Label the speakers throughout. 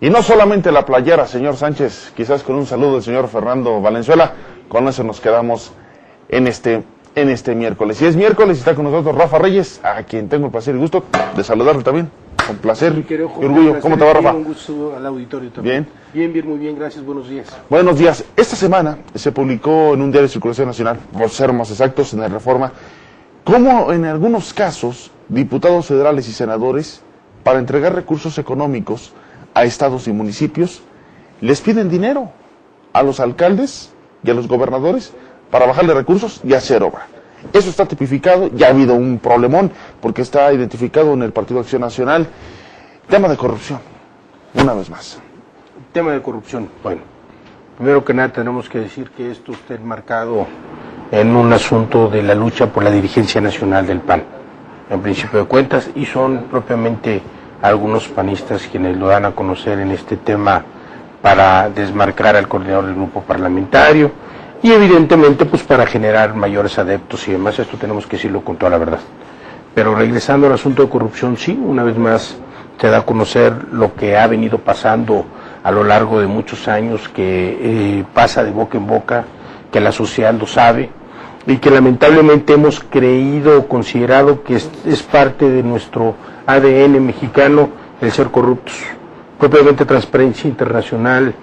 Speaker 1: Y no solamente la playera, señor Sánchez, quizás con un saludo del señor Fernando Valenzuela, con eso nos quedamos en este miércoles. Y es miércoles y está con nosotros Rafa Reyes, a quien tengo el placer y gusto de saludarle también. Con placer y orgullo. ¿Cómo te va, Rafa?
Speaker 2: Un gusto al auditorio también.
Speaker 1: Bien.
Speaker 2: Muy bien, gracias, buenos días.
Speaker 1: Buenos días. Esta semana se publicó en un diario de circulación nacional, por ser más exactos, en el Reforma, cómo en algunos casos diputados federales y senadores, para entregar recursos económicos a estados y municipios, les piden dinero a los alcaldes y a los gobernadores para bajarle recursos y hacer obra. Eso está tipificado, ya ha habido un problemón, porque está identificado en el Partido Acción Nacional. Tema de corrupción, una vez más.
Speaker 2: Tema de corrupción, bueno, primero que nada tenemos que decir que esto está enmarcado en un asunto de la lucha por la dirigencia nacional del PAN, en principio de cuentas, y son propiamente algunos panistas quienes lo dan a conocer en este tema para desmarcar al coordinador del grupo parlamentario, y evidentemente pues para generar mayores adeptos y demás. Esto tenemos que decirlo con toda la verdad. Pero regresando al asunto de corrupción, sí, una vez más se da a conocer lo que ha venido pasando a lo largo de muchos años, que pasa de boca en boca, que la sociedad lo sabe y que lamentablemente hemos creído o considerado que es parte de nuestro ADN mexicano el ser corruptos. Propiamente Transparencia Internacional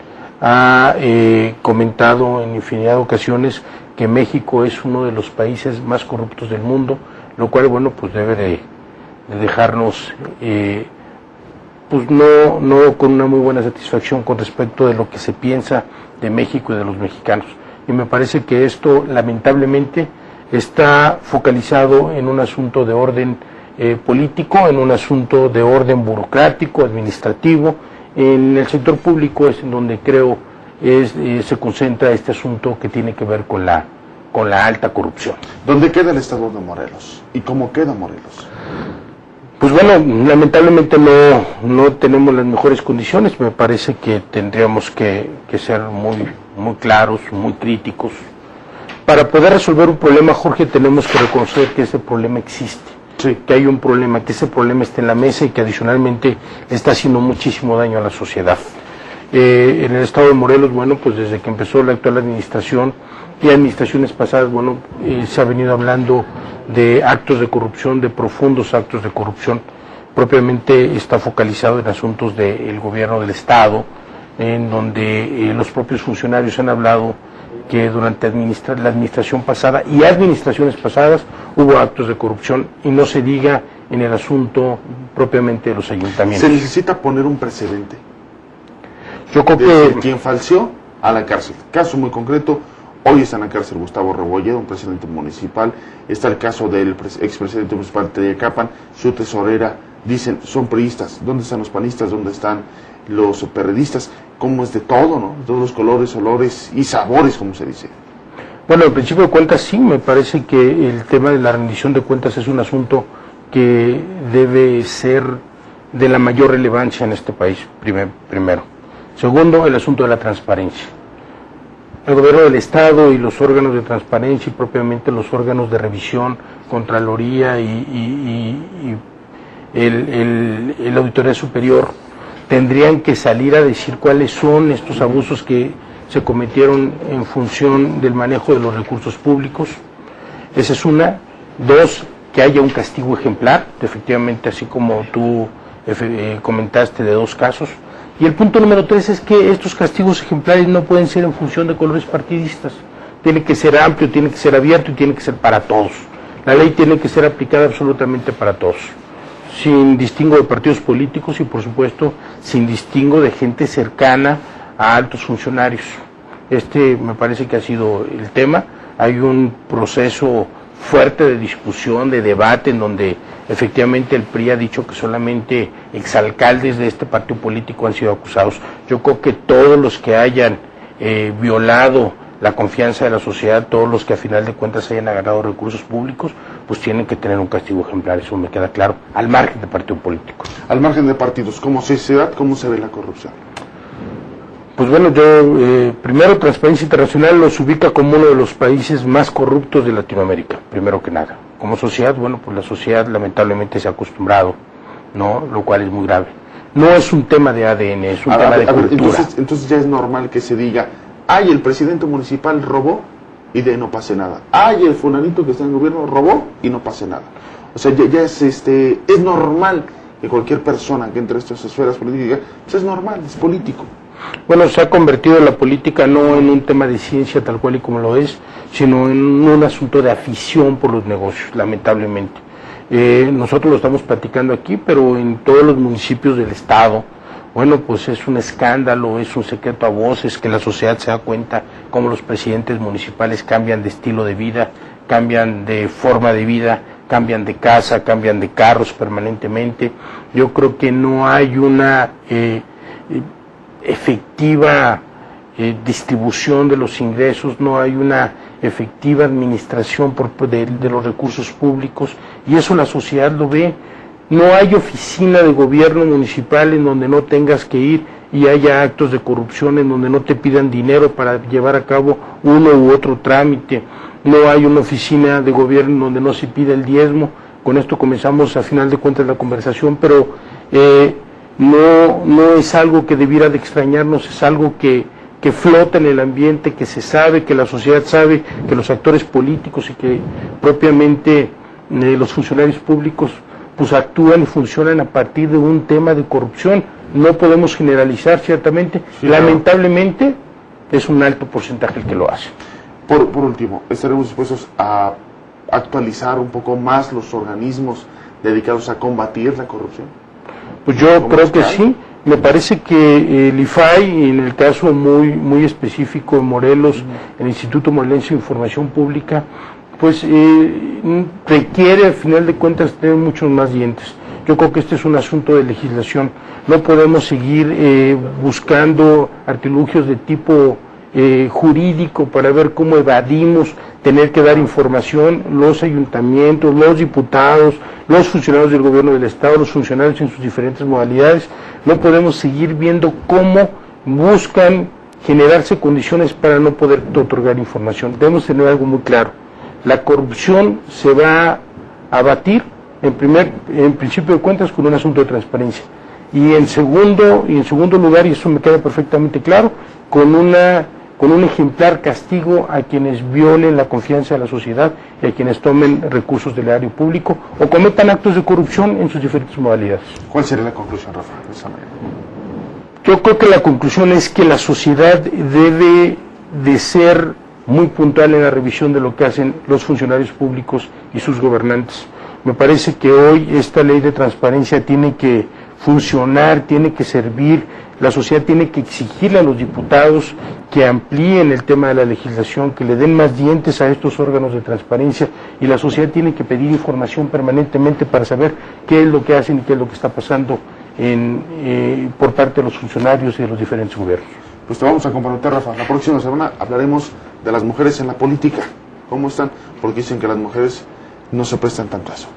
Speaker 2: ha comentado en infinidad de ocasiones que México es uno de los países más corruptos del mundo, lo cual, bueno, pues debe de dejarnos pues no con una muy buena satisfacción con respecto de lo que se piensa de México y de los mexicanos. Y me parece que esto lamentablemente está focalizado en un asunto de orden político, en un asunto de orden burocrático, administrativo. En el sector público es en donde creo se concentra este asunto que tiene que ver con la alta corrupción.
Speaker 1: ¿Dónde queda el estado de Morelos? ¿Y cómo queda Morelos?
Speaker 2: Pues bueno, lamentablemente no tenemos las mejores condiciones. Me parece que tendríamos que ser muy claros, muy críticos. Para poder resolver un problema, Jorge, tenemos que reconocer que ese problema existe. Sí. Que hay un problema, que ese problema está en la mesa y que adicionalmente está haciendo muchísimo daño a la sociedad. En el estado de Morelos, bueno, pues desde que empezó la actual administración y administraciones pasadas, bueno, se ha venido hablando de actos de corrupción, de profundos actos de corrupción. Propiamente está focalizado en asuntos del gobierno del estado, en donde los propios funcionarios han hablado que durante la administración pasada y administraciones pasadas hubo actos de corrupción, y no se diga en el asunto propiamente de los ayuntamientos.
Speaker 1: ¿Se necesita poner un precedente?
Speaker 2: Yo creo que
Speaker 1: quien falseó a la cárcel. Caso muy concreto, hoy está en la cárcel Gustavo Rebolledo, un presidente municipal. Está el caso del expresidente municipal de Capan, su tesorera. Dicen, son priistas. ¿Dónde están los panistas? ¿Dónde están los perredistas? ¿Cómo es de todo, no? Todos los colores, olores y sabores, como se dice.
Speaker 2: Bueno, en principio de cuentas sí, me parece que el tema de la rendición de cuentas es un asunto que debe ser de la mayor relevancia en este país, primero. Segundo, el asunto de la transparencia. El gobierno del Estado y los órganos de transparencia y propiamente los órganos de revisión, Contraloría y el Auditoría Superior tendrían que salir a decir cuáles son estos abusos que se cometieron en función del manejo de los recursos públicos. Esa es una. Dos, que haya un castigo ejemplar, efectivamente, así como tú comentaste de dos casos. Y el punto número 3 es que estos castigos ejemplares no pueden ser en función de colores partidistas. Tiene que ser amplio, tiene que ser abierto y tiene que ser para todos. La ley tiene que ser aplicada absolutamente para todos, sin distingo de partidos políticos y, por supuesto, sin distingo de gente cercana a altos funcionarios. Me parece que ha sido el tema. Hay un proceso fuerte de discusión, de debate, en donde efectivamente el PRI ha dicho que solamente exalcaldes de este partido político han sido acusados. Yo creo que todos los que hayan violado la confianza de la sociedad, todos los que a final de cuentas hayan agarrado recursos públicos, pues tienen que tener un castigo ejemplar, eso me queda claro, al margen de partido político.
Speaker 1: Al margen de partidos, como sociedad, ¿cómo se ve la corrupción?
Speaker 2: Pues bueno, yo primero Transparencia Internacional los ubica como uno de los países más corruptos de Latinoamérica, primero que nada. Como sociedad, bueno, pues la sociedad lamentablemente se ha acostumbrado, ¿no? Lo cual es muy grave. No es un tema de ADN, es un tema de cultura.
Speaker 1: Entonces ya es normal que se diga, ay, el presidente municipal robó y de no pase nada. Ay, el fulanito que está en el gobierno robó y no pase nada. O sea, ya es normal que cualquier persona que entre a estas esferas políticas, pues es normal, es político.
Speaker 2: Bueno, se ha convertido la política no en un tema de ciencia tal cual y como lo es, sino en un asunto de afición por los negocios, lamentablemente. Nosotros lo estamos platicando aquí, pero en todos los municipios del estado, bueno, pues es un escándalo, es un secreto a voces que la sociedad se da cuenta cómo los presidentes municipales cambian de estilo de vida, cambian de forma de vida, cambian de casa, cambian de carros permanentemente. Yo creo que no hay una efectiva distribución de los ingresos, no hay una efectiva administración de los recursos públicos, y eso la sociedad lo ve. No hay oficina de gobierno municipal en donde no tengas que ir y haya actos de corrupción, en donde no te pidan dinero para llevar a cabo uno u otro trámite. No hay una oficina de gobierno donde no se pida el diezmo. Con esto comenzamos a final de cuentas la conversación, pero no es algo que debiera de extrañarnos, es algo que flota en el ambiente, que se sabe, que la sociedad sabe, que los actores políticos y que propiamente los funcionarios públicos pues actúan y funcionan a partir de un tema de corrupción. No podemos generalizar, ciertamente, sí, lamentablemente es un alto porcentaje el que lo hace.
Speaker 1: Por último, ¿estaremos dispuestos a actualizar un poco más los organismos dedicados a combatir la corrupción?
Speaker 2: Pues yo creo que sí. Me parece que el IFAI, en el caso muy específico de Morelos, el Instituto Morelense de Información Pública, pues requiere al final de cuentas tener muchos más dientes. Yo creo que este es un asunto de legislación. No podemos seguir buscando artilugios de tipo jurídico para ver cómo evadimos tener que dar información. Los ayuntamientos, los diputados, los funcionarios del gobierno del estado, los funcionarios en sus diferentes modalidades, no podemos seguir viendo cómo buscan generarse condiciones para no poder otorgar información. Debemos tener algo muy claro: la corrupción se va a abatir en principio de cuentas con un asunto de transparencia, y en segundo lugar, y eso me queda perfectamente claro, con un ejemplar castigo a quienes violen la confianza de la sociedad y a quienes tomen recursos del erario público o cometan actos de corrupción en sus diferentes modalidades.
Speaker 1: ¿Cuál sería la conclusión, Rafa?
Speaker 2: Yo creo que la conclusión es que la sociedad debe de ser muy puntual en la revisión de lo que hacen los funcionarios públicos y sus gobernantes. Me parece que hoy esta ley de transparencia tiene que funcionar, tiene que servir. La sociedad tiene que exigirle a los diputados que amplíen el tema de la legislación, que le den más dientes a estos órganos de transparencia, y la sociedad tiene que pedir información permanentemente para saber qué es lo que hacen y qué es lo que está pasando por parte de los funcionarios y de los diferentes gobiernos.
Speaker 1: Pues te vamos a comprometer, Rafa. La próxima semana hablaremos de las mujeres en la política. ¿Cómo están? Porque dicen que las mujeres no se prestan tanto a eso.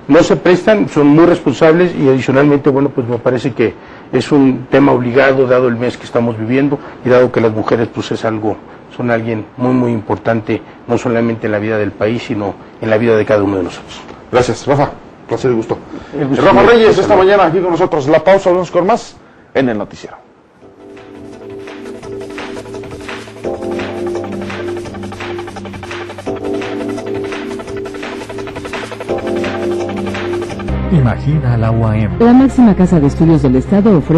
Speaker 2: No se prestan, son muy responsables, y adicionalmente, bueno, pues me parece que es un tema obligado dado el mes que estamos viviendo y dado que las mujeres pues son alguien muy importante, no solamente en la vida del país, sino en la vida de cada uno de nosotros.
Speaker 1: Gracias, Rafa. Placer y gusto. Rafa Reyes, esta mañana aquí con nosotros. La pausa, vamos con más en el noticiero.
Speaker 3: Imagina la UAM.
Speaker 4: La máxima casa de estudios del estado ofrece